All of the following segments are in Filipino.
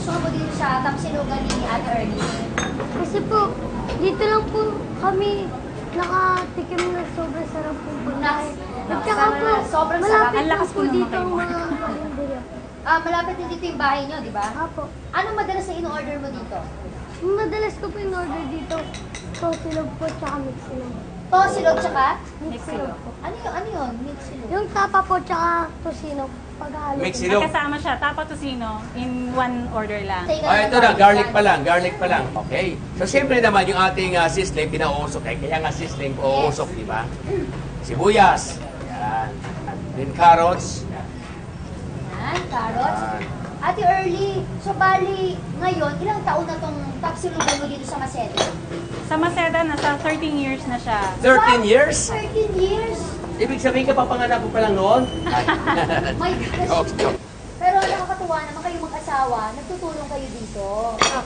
nagustuhan mo dito sa Tapsilugan ni Ate Ernie? Kasi po, dito lang po kami nakatikim na sobrang sarap po pagkain. At saka po, sobrang sarap. malapit Ang lakas po po ng dito makay ang mo. mga karinderya. Malapit din dito yung bahay nyo, di ba? Apo. Anong madalas na in-order mo dito? Madalas ko po yung order dito. Tosilog po, tsaka mixilog. Tosilog tsaka? Mixilog po. Ano yun? Mixilog. Yung tapa po, tsaka tosino. Paghalo. Mixilog. Kasama siya, tapa tocino in one order lang. Ito na, garlic pa lang, garlic pa lang. Okay. So, siyempre naman, yung ating sisling, pinauusok. Kaya nga sisling, uusok, di ba? Sibuyas. Yan. Then carrots. Yan, carrots. Yan. Ate Early, so bali, ngayon, ilang taon na tong Tapsilugan mo dito sa Maceda? Sa Maceda, nasa 13 years na siya. 13 years? 13 years? Ibig sabihin ka, papanganak ko pa lang noon? Ay. My gosh. Joke. Pero nakakatuwa naman kayo mag-asawa, nagtutulong kayo dito.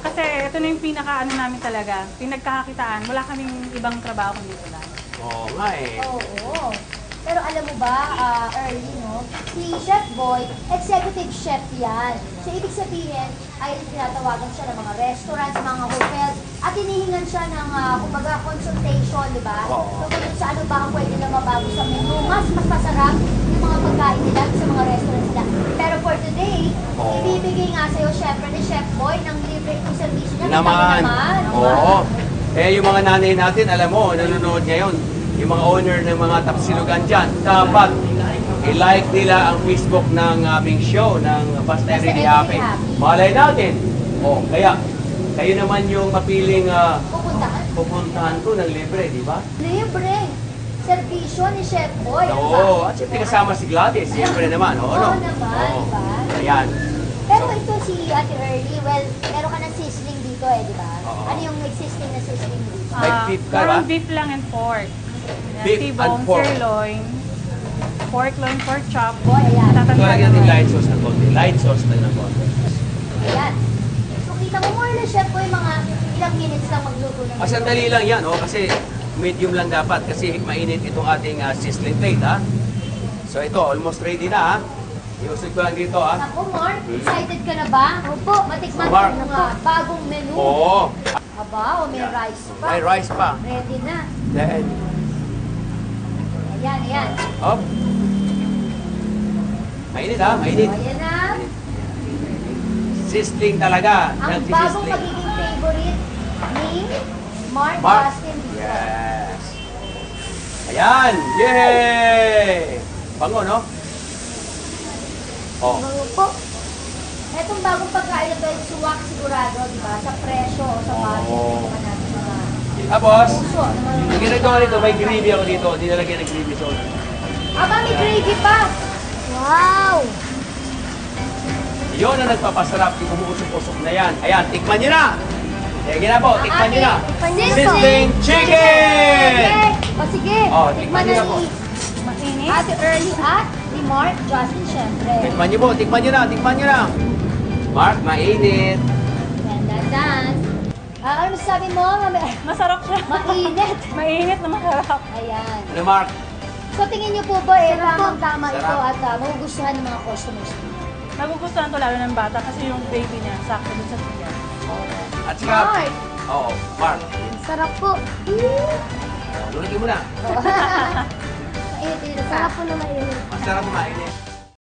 Kasi ito na yung pinaka-ano namin talaga, pinagkakakitaan. Wala kaming ibang trabaho kundi ito lang. Oo nga eh. Oo. Pero alam mo ba, Early, no? Si Chef Boy, executive chef yan. So, ibig sabihin, ay tinatawagan siya ng mga restaurants, mga hotels, at hinihingan siya ng, kumbaga, consultation, di ba? Oo. So, kung sa ano ba ang pwede na mabago sa menu, mas masarap yung mga pagkain nila sa mga restaurants nila. Pero for today, Oo. ibibigay nga sa'yo, syempre, ni Chef Boy, ng libre yung service niya. Naman. Naman. Oo. Eh, yung mga nanay natin, alam mo, nanonood ngayon, yung mga owner ng mga Tapsilugan dyan, dapat i-like nila ang Facebook ng aming show, ng Basta Really Happy. Malay natin. O, kaya, kayo naman yung mapiling pupuntahan ko ng libre, di ba? Libre. Servisyo ni Chef Boy. Oo, at siyempre kasama si Gladys, siyempre naman, oo, no? Oo naman, Oo. di ba? Ayan. Pero ito si Ate Early, well, meron ka ng sizzling dito di ba? Oo. Ano yung existing na sizzling dito? May beef ka ba? Parang beef lang and pork. Beef and T-bone, pork. sirloin, pork loin, pork chop. Boy, ayan. Lagyan natin light sauce ng konti. Light sauce na ng konti. Ayan. So kita mo more na Chef Boy, mga ilang minutes lang magluto ng Sandali lang yan, oh, kasi medium lang dapat kasi mainit itong ating sizzling plate, ha? So ito, almost ready na, ha? Iusig ko lang dito, ha? Ako, Mark, excited ka na ba? Opo. Matikman So, Mark. ko ng bagong menu. Oo. Aba, may rice pa. May rice pa. Ready na. Then, Ayan, ayan. up. Mainit, ha? Mainit. So, ayan na. Sizzling talaga. Ang bagong Nag-sizzling. magiging favorite ni Mark Mark. Justin dito. Yes. Ayan! Yay! Bango, no? Oh. Bango po. Etong bagong pagkain na ito, suwak sigurado, di ba? Sa presyo, sa value, Oo. naman natin mga Tapos, puso. ang ginagawa nito, may gravy ako dito. Hindi nalagyan ng gravy sauce. Aba, may gravy pa! Wow! Yun ang nagpapasarap yung umuusok-usok na yan. Ayan, tikman nyo na! Sige na po, tikman nyo na! Tikman nyo na po. Sizzling chicken! O sige, Oh, tikman tikman na nyo na po. ni Mainit. Ate Early at ni Mark Justin, syempre. Tikman nyo po, tikman nyo na, tikman nyo na! Mark, mainit! Yan, dandan. Ano masasabi mo? Masarap siya. Mainit. Mainit na masarap. Ayan. Ano, Mark? So tingin niyo po ba, tamang-tama ito Sarap. at magugustuhan ng mga customers? Nagugustuhan to lalo ng bata kasi yung gravy niya, sakto dun sa tiyan. At saka, Mark. oo, Mark. Sarap po. Lulagyan mo na. Mainit-init pa. Sarap po na mainit. Masarap mainit.